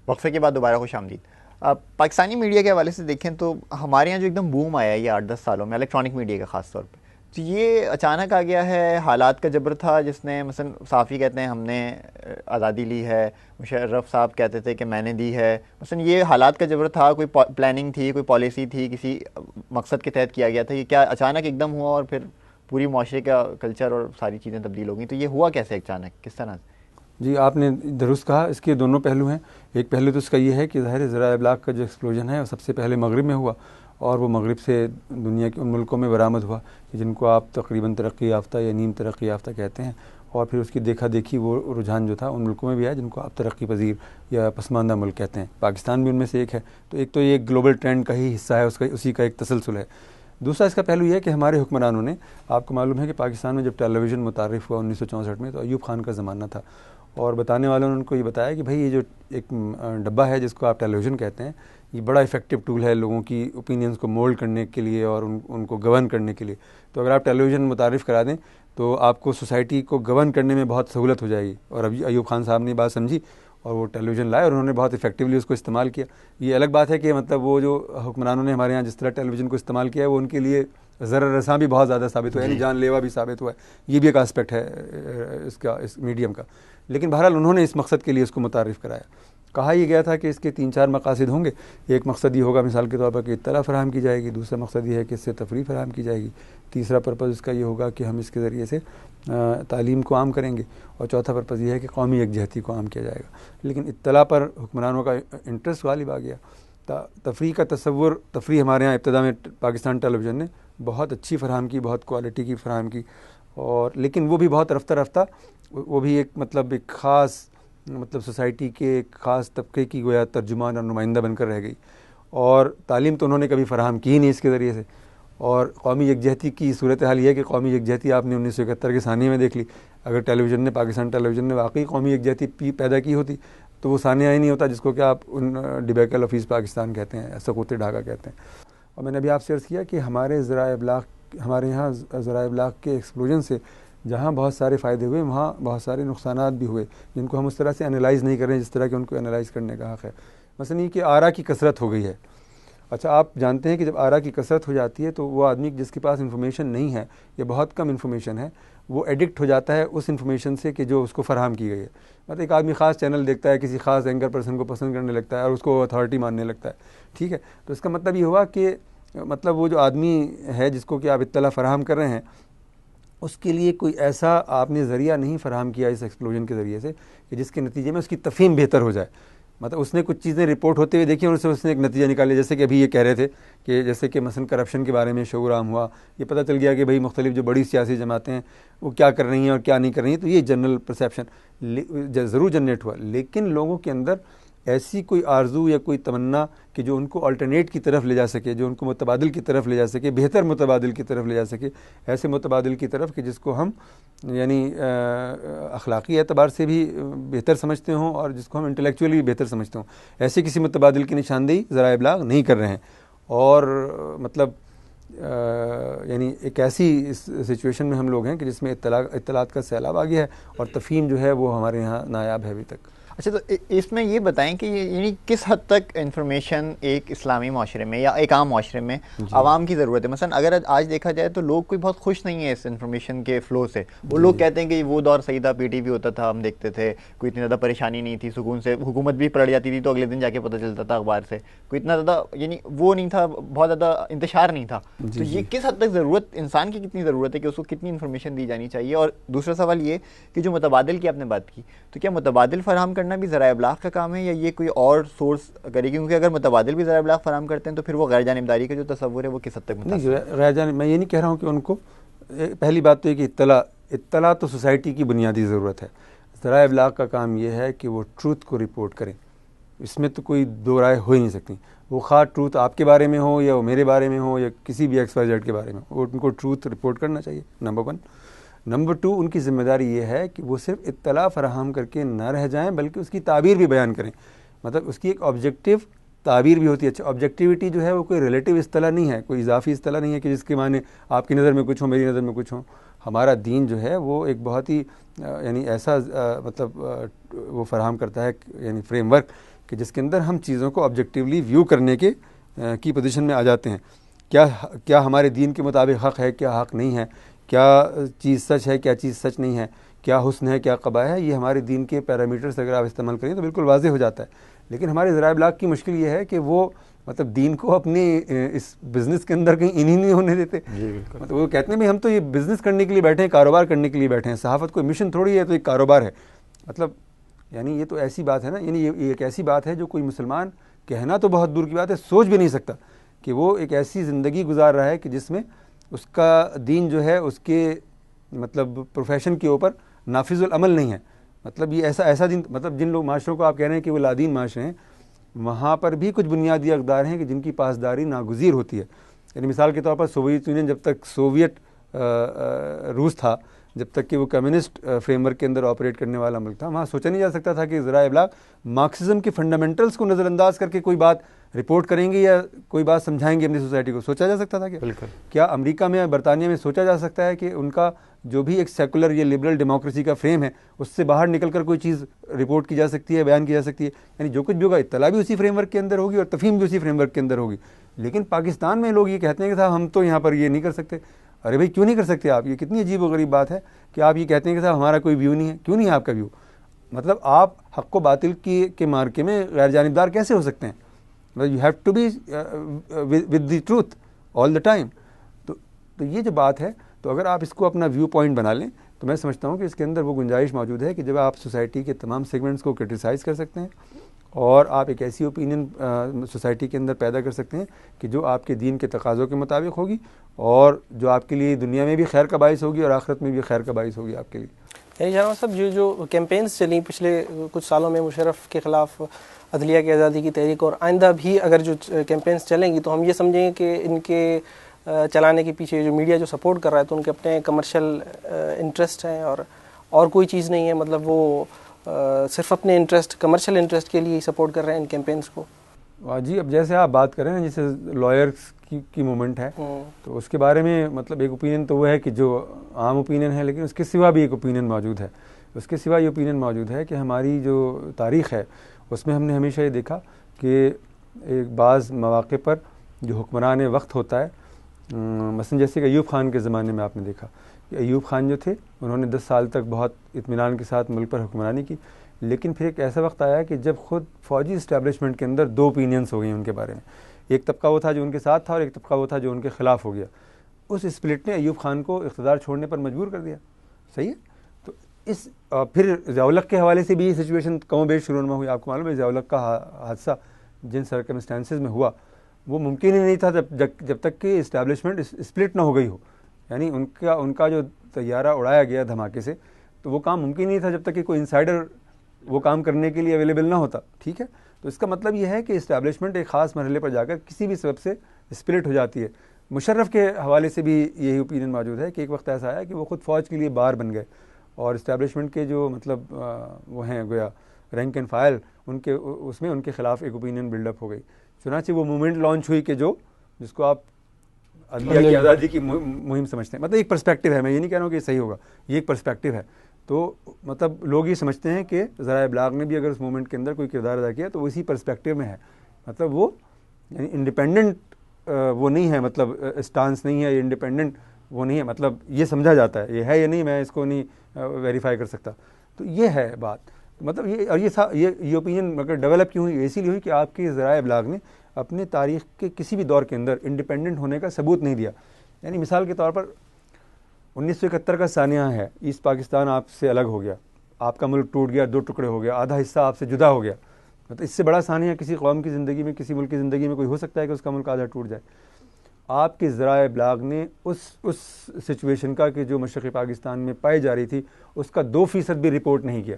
وقفے کے بعد دوبارہ خوش آمدید. پاکستانی میڈیا کے حوالے سے دیکھیں تو ہمارے یہاں جو ایک دم بوم آیا ہے یہ 8-10 سالوں میں الیکٹرانک میڈیا کا خاص طور پہ, تو یہ اچانک آ گیا ہے, حالات کا جبر تھا جس نے, مثلا صحافی کہتے ہیں ہم نے آزادی لی ہے, مشرف صاحب کہتے تھے کہ میں نے دی ہے, مثلا یہ حالات کا جبر تھا, کوئی پلاننگ تھی, کوئی پالیسی تھی, کسی مقصد کے تحت کیا گیا تھا, یہ کیا اچانک ایک دم ہوا اور پھر پوری معاشرے کا کلچر اور ساری چیزیں تبدیل ہو گئیں؟ تو یہ ہوا کیسے اچانک, کس طرح سے؟ جی آپ نے درست کہا, اس کے دونوں پہلو ہیں. ایک پہلو تو اس کا یہ ہے کہ ظاہر ذرائع ابلاغ کا جو ایکسپلوژن ہے وہ سب سے پہلے مغرب میں ہوا, اور وہ مغرب سے دنیا کے ان ملکوں میں برآمد ہوا جن کو آپ تقریباً ترقی یافتہ یا نیم ترقی یافتہ کہتے ہیں, اور پھر اس کی دیکھا دیکھی وہ رجحان جو تھا ان ملکوں میں بھی آیا جن کو آپ ترقی پذیر یا پسماندہ ملک کہتے ہیں. پاکستان بھی ان میں سے ایک ہے. تو ایک تو یہ گلوبل ٹرینڈ کا ہی حصہ ہے, اسی کا ایک تسلسل ہے. دوسرا اس کا پہلو یہ ہے کہ ہمارے حکمرانوں نے, آپ کو معلوم ہے کہ پاکستان میں جب ٹیلی ویژن متعارف ہوا 1964 میں, تو ایوب خان کا زمانہ تھا, اور بتانے والوں نے ان کو یہ بتایا کہ بھائی یہ جو ایک ڈبہ ہے جس کو آپ ٹیلی ویژن کہتے ہیں, یہ بڑا افیکٹو ٹول ہے لوگوں کی اوپینینز کو مولڈ کرنے کے لیے اور ان کو گورن کرنے کے لیے. تو اگر آپ ٹیلی ویژن متعارف کرا دیں تو آپ کو سوسائٹی کو گورن کرنے میں بہت سہولت ہو جائے گی. اور اب ایوب خان صاحب نے بات سمجھی اور وہ ٹیلی ویژن لائے, اور انہوں نے بہت افیکٹولی اس کو استعمال کیا. یہ الگ بات ہے کہ مطلب وہ جو حکمرانوں نے ہمارے یہاں جس طرح ٹیلی ویژن کو استعمال کیا ہے وہ ان کے لیے ضرر رساں بھی بہت زیادہ ثابت ہوا ہے, یعنی جان لیوا بھی ثابت ہوا ہے. یہ بھی ایک آسپیکٹ ہے اس میڈیم کا. لیکن بہرحال انہوں نے اس مقصد کے لیے اس کو متعارف کرایا. کہا یہ گیا تھا کہ اس کے 3-4 مقاصد ہوں گے. ایک مقصد یہ ہوگا مثال کے طور پر کہ اطلاع فراہم کی جائے گی, دوسرا مقصد یہ ہے کہ اس سے تفریح فراہم کی جائے گی, تیسرا پرپز اس کا یہ ہوگا کہ ہم اس کے ذریعے سے تعلیم کو عام کریں گے, اور چوتھا پرپز یہ ہے کہ قومی یکجہتی کو عام کیا جائے گا. لیکن اطلاع پر حکمرانوں کا انٹرسٹ غالب آ گیا. تفریح کا تصور, تفریح ہمارے یہاں ابتدا میں پاکستان ٹیلی ویژن نے بہت اچھی فراہم کی, بہت کوالٹی کی فراہم کی, اور لیکن وہ بھی بہت رفتہ رفتہ, وہ بھی ایک خاص سوسائٹی کے ایک خاص طبقے کی گویا ترجمان اور نمائندہ بن کر رہ گئی. اور تعلیم تو انہوں نے کبھی فراہم کی نہیں اس کے ذریعے سے. اور قومی یکجہتی کی صورتحال یہ ہے کہ قومی یکجہتی آپ نے 1971 کے ثانیے میں دیکھ لی. اگر ٹیلی ویژن نے, پاکستان ٹیلی ویژن نے واقعی قومی یکجہتی پیدا کی ہوتی تو وہ ثانیہ ہی نہیں ہوتا جس کو کہ آپ ڈبیکل آف ایسٹ پاکستان کہتے ہیں, سقوط ڈھاکہ کہتے ہیں. اور میں نے ابھی آپ سے عرض کیا کہ ہمارے یہاں ذرائع ابلاغ کے ایکسپلوژن سے جہاں بہت سارے فائدے ہوئے وہاں بہت سارے نقصانات بھی ہوئے جن کو ہم اس طرح سے انالائز نہیں کر رہے ہیں جس طرح کہ ان کو انالائز کرنے کا حق ہے. مثلا یہ کہ آرا کی کثرت ہو گئی ہے. اچھا آپ جانتے ہیں کہ جب آرا کی کثرت ہو جاتی ہے تو وہ آدمی جس کے پاس انفارمیشن نہیں ہے یا بہت کم انفارمیشن ہے وہ ایڈکٹ ہو جاتا ہے اس انفارمیشن سے کہ جو اس کو فراہم کی گئی ہے. مطلب ایک آدمی خاص چینل دیکھتا ہے, کسی خاص اینکر پرسن کو پسند کرنے لگتا ہے اور اس کو اتھارٹی ماننے لگتا ہے, ٹھیک ہے. تو اس کا مطلب یہ ہوا کہ وہ جو آدمی ہے جس کو کہ آپ اطلاع فراہم کر رہے ہیں اس کے لیے کوئی ایسا آپ نے ذریعہ نہیں فراہم کیا اس ایکسپلوژن کے ذریعے سے کہ جس کے نتیجے میں اس کی تفہیم بہتر ہو جائے. مطلب اس نے کچھ چیزیں رپورٹ ہوتے ہوئے دیکھی اور اس نے ایک نتیجہ نکالے. جیسے کہ ابھی یہ کہہ رہے تھے کہ جیسے کہ مثلا کرپشن کے بارے میں شعور عام ہوا, یہ پتہ چل گیا کہ بھئی مختلف جو بڑی سیاسی جماعتیں ہیں وہ کیا کر رہی ہیں اور کیا نہیں کر رہی ہیں. تو یہ جنرل پرسیپشن ضرور جنریٹ ہوا, لیکن لوگوں کے اندر ایسی کوئی آرزو یا کوئی تمنا کہ جو ان کو الٹرنیٹ کی طرف لے جا سکے, جو ان کو متبادل کی طرف لے جا سکے, بہتر متبادل کی طرف لے جا سکے, ایسے متبادل کی طرف کہ جس کو ہم یعنی اخلاقی اعتبار سے بھی بہتر سمجھتے ہوں اور جس کو ہم انٹلیکچولی بھی بہتر سمجھتے ہوں, ایسے کسی متبادل کی نشاندہی ذرائع ابلاغ نہیں کر رہے ہیں. اور یعنی ایک ایسی سچویشن میں ہم لوگ ہیں کہ جس میں اطلاعات کا سیلاب آ گیا ہے اور تفہیم جو ہے وہ ہمارے یہاں نایاب ہے ابھی تک. اچھا, تو اس میں یہ بتائیں کہ یعنی کس حد تک انفارمیشن ایک اسلامی معاشرے میں یا ایک عام معاشرے میں عوام کی ضرورت ہے؟ مثلا اگر آج دیکھا جائے تو لوگ کوئی بہت خوش نہیں ہے اس انفارمیشن کے فلو سے. وہ لوگ کہتے ہیں کہ وہ دور صحیح تھا, پی ٹی وی ہوتا تھا, ہم دیکھتے تھے, کوئی اتنی زیادہ پریشانی نہیں تھی, سکون سے حکومت بھی پلٹ جاتی تھی تو اگلے دن جا کے پتہ چلتا تھا اخبار سے, کوئی اتنا زیادہ یعنی وہ نہیں تھا, بہت زیادہ انتشار نہیں تھا. تو یہ کس حد تک ضرورت, انسان کی کتنی ضرورت ہے کہ اس کو کتنی انفارمیشن دی جانی چاہیے؟ اور دوسرا سوال یہ کہ جو متبادل کی آپ نے بات کی, تو کیا متبادل فراہم کرنا بھی ذرائع ابلاغ کا کام ہے یا یہ کوئی اور سورس کرے گی؟ کیونکہ اگر متبادل بھی ذرائع ابلاغ فراہم کرتے ہیں تو پھر وہ غیر جانبداری کا جو تصور ہے وہ کس حد تک متاثر ہے؟ غیر جانب میں یہ نہیں کہہ رہا ہوں کہ ان کو, پہلی بات تو یہ کہ اطلاع تو سوسائٹی کی بنیادی ضرورت ہے. ذرائع ابلاغ کا کام یہ ہے کہ وہ ٹروتھ کو رپورٹ کریں, اس میں تو کوئی دو رائے ہو ہی نہیں سکتی. وہ خواہ ٹروتھ آپ کے بارے میں ہو یا وہ میرے بارے میں ہو یا کسی بھی ایکس وائی زیڈ کے بارے میں, وہ ان کو ٹروتھ رپورٹ کرنا چاہیے, نمبر 1. نمبر 2, ان کی ذمہ داری یہ ہے کہ وہ صرف اطلاع فراہم کر کے نہ رہ جائیں بلکہ اس کی تعبیر بھی بیان کریں. مطلب اس کی ایک آبجیکٹیو تعبیر بھی ہوتی ہے. اچھا, آبجیکٹیوٹی جو ہے وہ کوئی ریلیٹیو اصطلاح نہیں ہے, کوئی اضافی اصطلاح نہیں ہے کہ جس کے معنی آپ کی نظر میں کچھ ہو, میری نظر میں کچھ ہو. ہمارا دین جو ہے وہ ایک بہت ہی یعنی ایسا وہ فراہم کرتا ہے یعنی فریم ورک کہ جس کے اندر ہم چیزوں کو آبجیکٹیولی ویو کرنے کی پوزیشن میں آ جاتے ہیں. کیا ہمارے دین کے مطابق حق ہے, کیا حق نہیں ہے, کیا چیز سچ ہے, کیا چیز سچ نہیں ہے, کیا حسن ہے, کیا قباح ہے. یہ ہمارے دین کے پیرامیٹرز اگر آپ استعمال کریں تو بالکل واضح ہو جاتا ہے. لیکن ہمارے ذرائع ابلاغ کی مشکل یہ ہے کہ وہ مطلب دین کو اپنی اس بزنس کے اندر کہیں انہی نہیں ہونے دیتے. مطلب وہ کہتے ہیں بھائی ہم تو یہ بزنس کرنے کے لیے بیٹھے ہیں, کاروبار کرنے کے لیے بیٹھے ہیں. صحافت کوئی مشن تھوڑی ہے, تو ایک کاروبار ہے. مطلب یعنی یہ تو ایسی بات ہے نا, یعنی یہ ایک ایسی بات ہے جو کوئی مسلمان کہنا تو بہت دور کی بات ہے, سوچ بھی نہیں سکتا کہ وہ ایک ایسی زندگی گزار رہا ہے کہ جس میں اس کا دین جو ہے اس کے مطلب پروفیشن کے اوپر نافذ العمل نہیں ہے. مطلب یہ ایسا دین, مطلب جن لوگ معاشروں کو آپ کہہ رہے ہیں کہ وہ لادین معاشرے ہیں, وہاں پر بھی کچھ بنیادی اقدار ہیں کہ جن کی پاسداری ناگزیر ہوتی ہے. یعنی مثال کے طور پر سوویت یونین, جب تک سوویت روس تھا, جب تک کہ وہ کمیونسٹ فریم ورک کے اندر آپریٹ کرنے والا ملک تھا, وہاں سوچا نہیں جا سکتا تھا کہ ذرائع ابلاغ مارکسزم کے فنڈامنٹلز کو نظر انداز کر کے کوئی بات رپورٹ کریں گے یا کوئی بات سمجھائیں گے اپنی سوسائٹی کو. سوچا جا سکتا تھا کیا امریکہ میں, برطانیہ میں سوچا جا سکتا ہے کہ ان کا جو بھی ایک سیکولر یا لبرل ڈیموکریسی کا فریم ہے اس سے باہر نکل کر کوئی چیز رپورٹ کی جا سکتی ہے, بیان کی جا سکتی ہے. یعنی جو کچھ بھی ہوگا اطلاع بھی اسی فریم ورک کے اندر ہوگی اور تفہیم بھی اسی فریم ورک کے اندر ہوگی. لیکن پاکستان میں لوگ یہ کہتے ہیں کہ صاحب ہم تو یہاں پر یہ نہیں کر سکتے. ارے بھائی کیوں نہیں کر سکتے آپ؟ یہ کتنی عجیب و غریب بات ہے کہ آپ یہ کہتے ہیں کہ صاحب ہمارا کوئی ویو نہیں ہے. کیوں نہیں ہے آپ کا ویو؟ مطلب آپ حق و باطل کے مارکے میں غیر جانبدار کیسے ہو سکتے ہیں؟ You have to be with the truth all the time. تو یہ جو بات ہے, تو اگر آپ اس کو اپنا ویو پوائنٹ بنا لیں تو میں سمجھتا ہوں کہ اس کے اندر وہ گنجائش موجود ہے کہ جب آپ سوسائٹی کے تمام سیگمنٹس کو کرٹیسائز کر سکتے ہیں اور آپ ایک ایسی اوپینین سوسائٹی کے اندر پیدا کر سکتے ہیں کہ جو آپ کے دین کے تقاضوں کے مطابق ہوگی اور جو آپ کے لیے دنیا میں بھی خیر کا باعث ہوگی اور آخرت میں بھی خیر کا باعث ہوگی آپ کے لیے. یعنی جناب صاحب جو کیمپینز چلیں پچھلے کچھ سالوں میں مشرف کے خلاف, عدلیہ کی آزادی کی تحریک, اور آئندہ بھی اگر جو کیمپینز چلیں گی تو ہم یہ سمجھیں گے کہ ان کے چلانے کے پیچھے جو میڈیا جو سپورٹ کر رہا ہے تو ان کے اپنے کمرشل انٹرسٹ ہیں اور کوئی چیز نہیں ہے. مطلب وہ صرف اپنے انٹرسٹ, کمرشل انٹرسٹ کے لیے ہی سپورٹ کر رہے ہیں ان کیمپینز کو. جی, اب جیسے آپ بات کریں نا, جیسے لائرس کی موومنٹ ہے, تو اس کے بارے میں مطلب ایک اوپینین تو وہ ہے کہ جو عام اوپینین ہے, لیکن اس کے سوا بھی ایک اوپینین موجود ہے. اس کے سوا یہ اوپینین موجود ہے کہ ہماری جو تاریخ ہے اس میں ہم نے ہمیشہ یہ دیکھا کہ ایک بعض مواقع پر جو حکمران وقت ہوتا ہے, مثلا جیسے کہ ایوب خان کے زمانے میں آپ نے دیکھا کہ ایوب خان جو تھے انہوں نے 10 سال تک بہت اطمینان کے ساتھ ملک پر حکمرانی کی. لیکن پھر ایک ایسا وقت آیا کہ جب خود فوجی اسٹیبلشمنٹ کے اندر 2 اوپینینس ہو گئی ان کے بارے میں. ایک طبقہ وہ تھا جو ان کے ساتھ تھا اور ایک طبقہ وہ تھا جو ان کے خلاف ہو گیا. اس اسپلٹ نے ایوب خان کو اقتدار چھوڑنے پر مجبور کر دیا. صحیح ہے. تو اس پھر ضیاء الحق کے حوالے سے بھی یہ سچویشن کم و بیش شروع میں ہوئی. آپ کو معلوم ہے ضیاء الحق کا حادثہ جن سرکمسٹانسز میں ہوا وہ ممکن ہی نہیں تھا جب تک کہ اسٹیبلشمنٹ اسپلٹ نہ ہو گئی ہو. یعنی ان کا جو طیارہ اڑایا گیا دھماکے سے, تو وہ کام ممکن نہیں تھا جب تک کہ کوئی انسائڈر وہ کام کرنے کے لیے اویلیبل نہ ہوتا. ٹھیک ہے. تو اس کا مطلب یہ ہے کہ اسٹیبلشمنٹ ایک خاص مرحلے پر جا کر کسی بھی سبب سے اسپلٹ ہو جاتی ہے. مشرف کے حوالے سے بھی یہی اوپینین موجود ہے کہ ایک وقت ایسا آیا کہ وہ خود فوج کے لیے بار بن گئے اور اسٹیبلشمنٹ کے جو مطلب وہ ہیں گویا رینک اینڈ فائل, اس میں ان کے خلاف ایک اوپینین بلڈ اپ ہو گئی. چنانچہ وہ موومنٹ لانچ ہوئی کہ جس کو آپ عدلیہ کی آزادی کی مہم سمجھتے ہیں. مطلب ایک پرسپیکٹو ہے, میں یہ نہیں کہہ رہا ہوں کہ یہ صحیح ہوگا, یہ ایک پرسپیکٹو ہے. تو مطلب لوگ یہ سمجھتے ہیں کہ ذرائع ابلاغ نے بھی اگر اس موومنٹ کے اندر کوئی کردار ادا کیا تو وہ اسی پرسپیکٹو میں ہے. مطلب وہ یعنی انڈیپینڈنٹ وہ نہیں ہے, مطلب اسٹانس نہیں ہے, انڈیپینڈنٹ وہ نہیں ہے. مطلب یہ سمجھا جاتا ہے, یہ ہے یا نہیں میں اس کو نہیں ویریفائی کر سکتا. تو یہ ہے بات. مطلب یہ اوپینین مگر ڈیولپ کیوں ہوئی؟ اسی لیے ہوئی کہ آپ کے ذرائع ابلاغ نے اپنے تاریخ کے کسی بھی دور کے اندر انڈیپینڈنٹ ہونے کا ثبوت نہیں دیا. یعنی مثال کے طور پر 1971 کا سانحہ ہے, ایسٹ پاکستان آپ سے الگ ہو گیا, آپ کا ملک ٹوٹ گیا, 2 ٹکڑے ہو گیا, آدھا حصہ آپ سے جدا ہو گیا. مطلب اس سے بڑا سانحہ کسی قوم کی زندگی میں, کسی ملک کی زندگی میں کوئی ہو سکتا ہے کہ اس کا ملک آدھا ٹوٹ جائے؟ آپ کے ذرائع ابلاغ نے اس سچویشن کا کہ جو مشرقی پاکستان میں پائی جا رہی تھی اس کا 2% بھی رپورٹ نہیں کیا.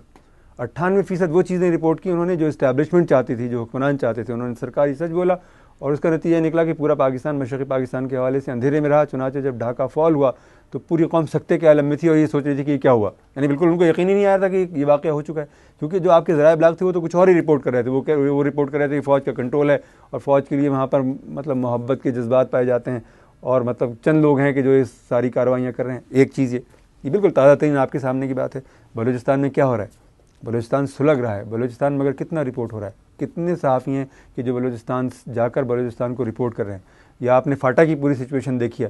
98% وہ چیزیں رپورٹ کی انہوں نے جو اسٹیبلشمنٹ چاہتی تھی, جو حکمران چاہتے تھے. انہوں نے سرکاری سچ بولا اور اس کا نتیجہ نکلا کہ پورا پاکستان مشرقی پاکستان کے حوالے سے اندھیرے میں رہا. چنانچہ جب ڈھاکہ فال ہوا تو پوری قوم سکتے کے عالم میں تھی اور یہ سوچ رہی تھی کہ یہ کیا ہوا. یعنی بالکل ان کو یقین ہی نہیں آیا تھا کہ یہ واقعہ ہو چکا ہے, کیونکہ جو آپ کے ذرائع ابلاغ تھے وہ تو کچھ اور ہی رپورٹ کر رہے تھے. وہ رپورٹ کر رہے تھے کہ فوج کا کنٹرول ہے اور فوج کے لیے وہاں پر مطلب محبت کے جذبات پائے جاتے ہیں اور مطلب چند لوگ ہیں کہ جو یہ ساری کارروائیاں کر رہے ہیں. ایک چیز یہ بالکل تازہ ترین آپ کے سامنے کی بات ہے. بلوچستان میں کیا ہو رہا ہے؟ بلوچستان سلگ رہا ہے. بلوچستان میں اگر کتنا رپورٹ ہو رہا ہے, کتنے صحافی ہیں کہ جو بلوچستان جا کر بلوچستان کو رپورٹ کر رہے ہیں. یا آپ نے فاٹا کی پوری سچویشن دیکھی ہے,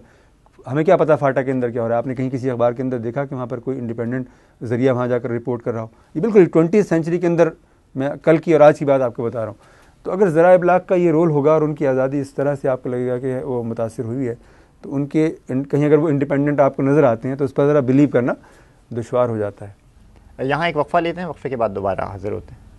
ہمیں کیا پتا فاٹا کے اندر کیا ہو رہا ہے, آپ نے کہیں کسی اخبار کے اندر دیکھا کہ وہاں پر کوئی انڈیپینڈنٹ ذریعہ وہاں جا کر رپورٹ کر رہا ہو؟ یہ بالکل 20th سینچری کے اندر, میں کل کی اور آج کی بات آپ کو بتا رہا ہوں. تو اگر ذرائع ابلاغ کا یہ رول ہوگا اور ان کی آزادی اس طرح سے آپ کو لگے گا کہ وہ متاثر ہوئی ہے, تو ان کے کہیں اگر وہ انڈیپینڈنٹ آپ کو نظر آتے ہیں تو اس پر ذرا بلیو کرنا دشوار ہو جاتا ہے. یہاں ایک وقفہ لیتے ہیں, وقفے کے بعد دوبارہ حاضر ہوتے ہیں.